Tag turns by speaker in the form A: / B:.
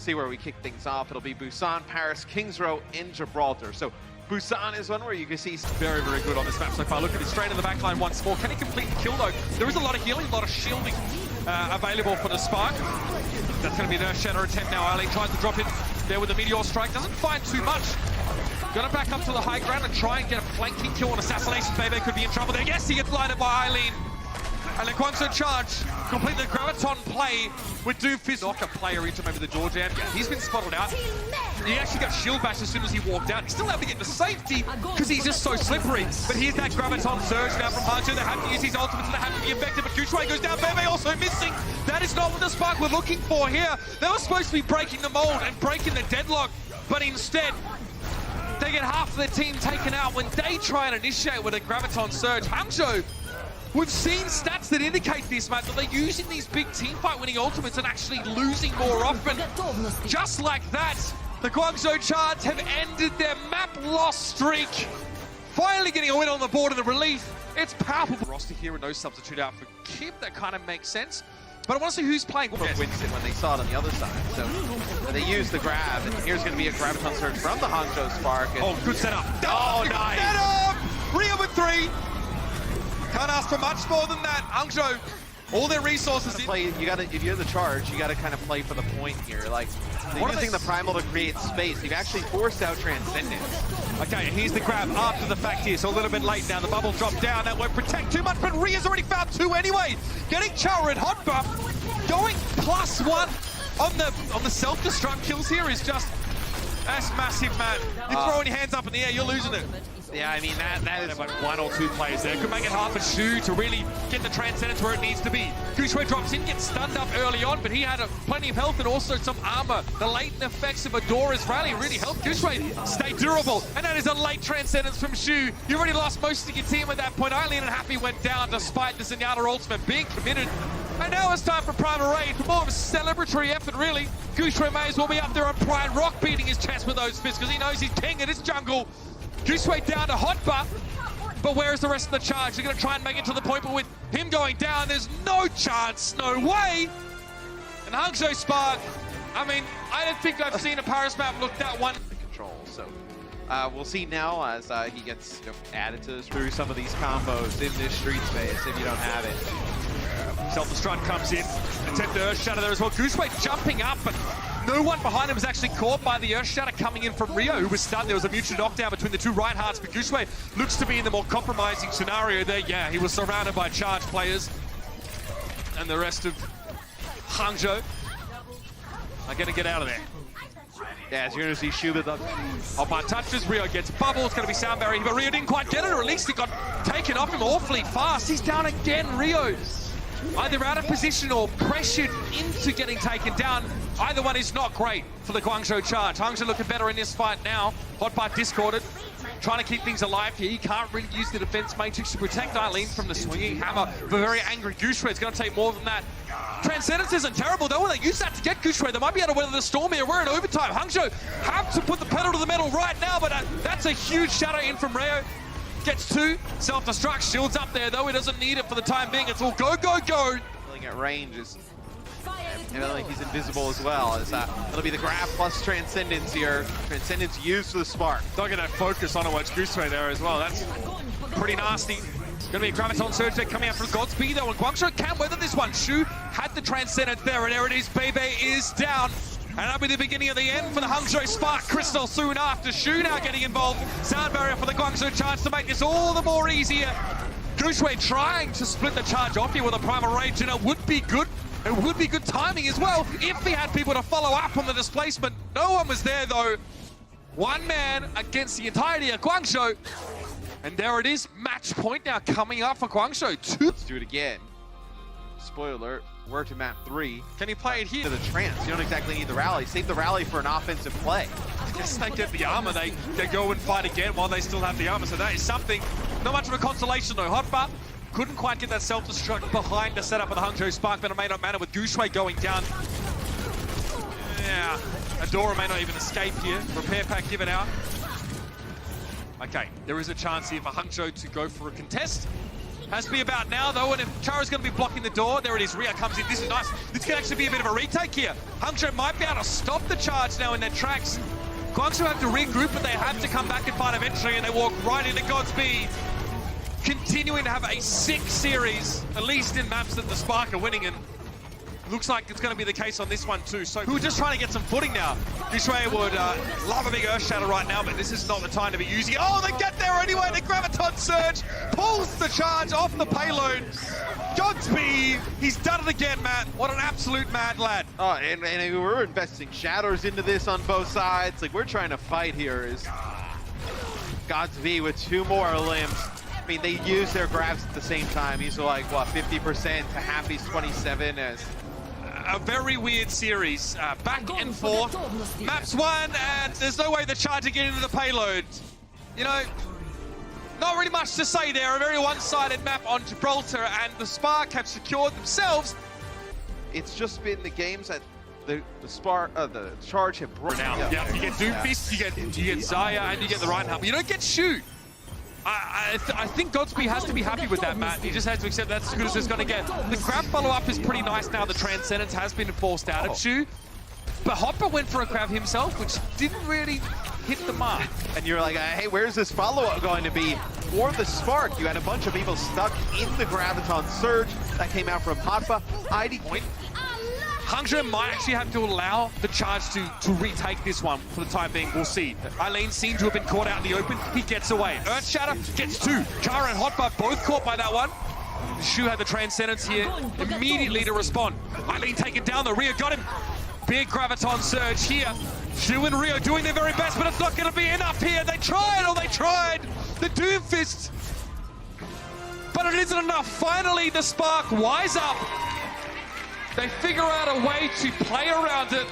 A: see where we kick things off. It'll be Busan, Paris, Kings Row, in Gibraltar. So Busan is one where you can see
B: very, very good on this map so far. Look at it straight in the backline once more. Can he complete the kill though? There is a lot of healing, a lot of shielding available for the Spark. That's going to be an Earthshatter attempt now. Eileen tries to drop in there with the Meteor Strike. Doesn't find too much. Gonna back up to the high ground and try and get a flanking kill on Assassination. Bebe could be in trouble there. Yes, he gets lined up by Eileen. And then Guangzhou charge, complete the Graviton play with Doomfist. Knock a player into maybe the door jam. Yeah, he's been spotted out. He actually got shield bashed as soon as he walked out. He's still able to get to safety because he's just so slippery. But here's that Graviton surge now from Hancho. They have to use his ultimates and they have to be effective. But Gushwei goes down. Bebe also missing. That is not what the Spark were looking for here. They were supposed to be breaking the mold and breaking the deadlock. But instead, they get half of their team taken out when they try and initiate with a Graviton surge. Hangzhou, we've seen stats that indicate this, Matt, that they're using these big teamfight winning ultimates and actually losing more often. Just like that, the Guangzhou Charge have ended their map loss streak. Finally getting a win on the board and the relief. It's palpable. Roster here with no substitute out for Kib, that kind of makes sense. But I want to see who's playing.
A: Wins it when they saw it on the other side. So they used the grab, and here's going to be a Graviton surge from the Hangzhou Spark.
B: Oh, good setup. Oh, nice.
A: Setup!
B: Rio with 3. Can't ask for much more than that. Hangzhou, all their resources in.
A: Play, you gotta, if you're the charge, you gotta kind of play for the point here. Like, they're using the Primal to create space. You've actually forced out Transcendence.
B: Okay, and here's the grab after the fact here, so a little bit late now. The bubble dropped down, that won't protect too much, but Ria's already found 2 anyway. Getting Chara and Hot Buff, going +1 on the self-destruct kills here is just, that's massive, man. You're throwing your hands up in the air, you're losing it.
A: Yeah, I mean, that is
B: like 1 or 2 players there. Could make it hard for Shu to really get the Transcendence where it needs to be. Gushwei drops in, gets stunned up early on, but he had plenty of health and also some armor. The latent effects of Adora's rally really helped Gushwei stay durable. And that is a late Transcendence from Shu. You already lost most of your team at that point. Eileen and Happy went down despite the Zenyatta ultimate being committed. And now it's time for Primal Raid, for more of a celebratory effort, really. Gushwei may as well be up there on Pride Rock beating his chest with those fists because he knows he's king in his jungle. Gushwei down to Hot Buff, but where is the rest of the charge? They're going to try and make it to the point, but with him going down, there's no chance, no way. And Hangzhou Spark, I mean, I don't think I've seen a Paris map look that one.
A: Control, so we'll see now as he gets added to through some of these combos in this street space if you don't have it.
B: Self-destruct comes in, attempt to Earthshatter there as well. Gushwei jumping up, but no one behind him was actually caught by the Earthshatter coming in from Rio, who was stunned. There was a mutual knockdown between the 2 Reinhardts, but Gushwei looks to be in the more compromising scenario there. Yeah, he was surrounded by charge players. And the rest of Hangzhou are going to get out of there.
A: Yeah, as you're going to see Shu with the
B: Hopper touches, Rio gets bubble, it's going to be sound barrier, but Rio didn't quite get it, or at least it got taken off him awfully fast. He's down again, Rio. Either out of position or pressured into getting taken down. Either one is not great for the Guangzhou Charge. Hangzhou looking better in this fight now. Hotbar discorded, trying to keep things alive here. He can't really use the defense matrix to protect Eileen from the swinging hammer. The very angry Gushwei is going to take more than that. Transcendence isn't terrible though. When they use that to get Gushwei, they might be able to weather the storm here. We're in overtime. Hangzhou have to put the pedal to the metal right now, but that's a huge shadow in from Rio. Gets 2, self-destruct, shields up there though, he doesn't need it for the time being. It's all go, go, go.
A: Feeling at range is, and I think he's invisible as well. It'll be the grab plus Transcendence here. Transcendence used for the Spark.
B: Don't get that focus on Overwatch Gushwei there as well. That's pretty nasty. Gonna be a Graviton surge there coming out from Godspeed though, and Guangzhou can't weather this one. Shu had the Transcendence there, and there it is. Bebe is down. And that'll be the beginning of the end for the Hangzhou Spark. Crystal soon after. Shu now getting involved. Sound barrier for the Guangzhou Charge to make this all the more easier. Gushwei trying to split the charge off here with a Primal Rage, and it would be good. It would be good timing as well if he had people to follow up on the displacement. No one was there though. One man against the entirety of Guangzhou. And there it is. Match point now coming up for Guangzhou.
A: Let's do it again. Spoiler alert. We're to map 3.
B: Can he play it here?
A: To the trance. You don't exactly need the rally. Save the rally for an offensive play.
B: I guess they get the armor. They go and fight again while they still have the armor. So that is something. Not much of a consolation though. Hotbar couldn't quite get that self-destruct behind the setup of the Hangzhou Spark, but it may not matter with Gushwei going down. Yeah, Adora may not even escape here. Repair pack given out. Okay, there is a chance here for Hangzhou to go for a contest. Has to be about now, though, and if Chara's going to be blocking the door, there it is. Rhea comes in. This is nice. This could actually be a bit of a retake here. Hangzhou might be able to stop the charge now in their tracks. Guangzhou have to regroup, but they have to come back and find eventually, and they walk right into Godspeed. Continuing to have a sick series, at least in maps that the Spark are winning, and looks like it's going to be the case on this one too. So we're just trying to get some footing now. Yushui would love a big Earth Shatter right now, but this is not the time to be using it. Oh, they get there anyway. The Graviton Surge pulls the charge off the payload. Godspeed, he's done it again, Matt. What an absolute mad lad.
A: Oh, and we're investing shatters into this on both sides. Like, we're trying to fight here. Is Godspeed with 2 more limbs. I mean, they use their grabs at the same time. He's like, what, 50% to Happy's 27 as...
B: A very weird series, back and forth. Maps won, and there's no way the charge are getting into the payload. You know, not really much to say there. A very one-sided map on Gibraltar, and the Spark have secured themselves.
A: It's just been the games that the charge have brought
B: Now, yeah, you get Doomfist, you get Zaya, and you get the Reinhardt, but you don't get Shoot. I think Godspeed has to be happy with that, Matt. He just has to accept that's as good as it's going to get. The grab follow-up is pretty nice now. The Transcendence has been forced out of Shu. But Hopper went for a grab himself, which didn't really hit the mark.
A: And you're like, hey, where's this follow-up going to be? For the Spark, you had a bunch of people stuck in the Graviton Surge that came out from Hotba. ID point.
B: Hangzhou might actually have to allow the charge to retake this one for the time being. We'll see. Eileen seemed to have been caught out in the open. He gets away. Earth Shatter gets 2. Chara and Hotbar both caught by that one. Shu had the Transcendence here immediately to respond. Eileen taken down. The Rio got him. Big Graviton Surge here. Shu and Rio doing their very best, but it's not going to be enough here. They tried. The Doomfist. But it isn't enough. Finally, the Spark wise up. They figure out a way to play around it.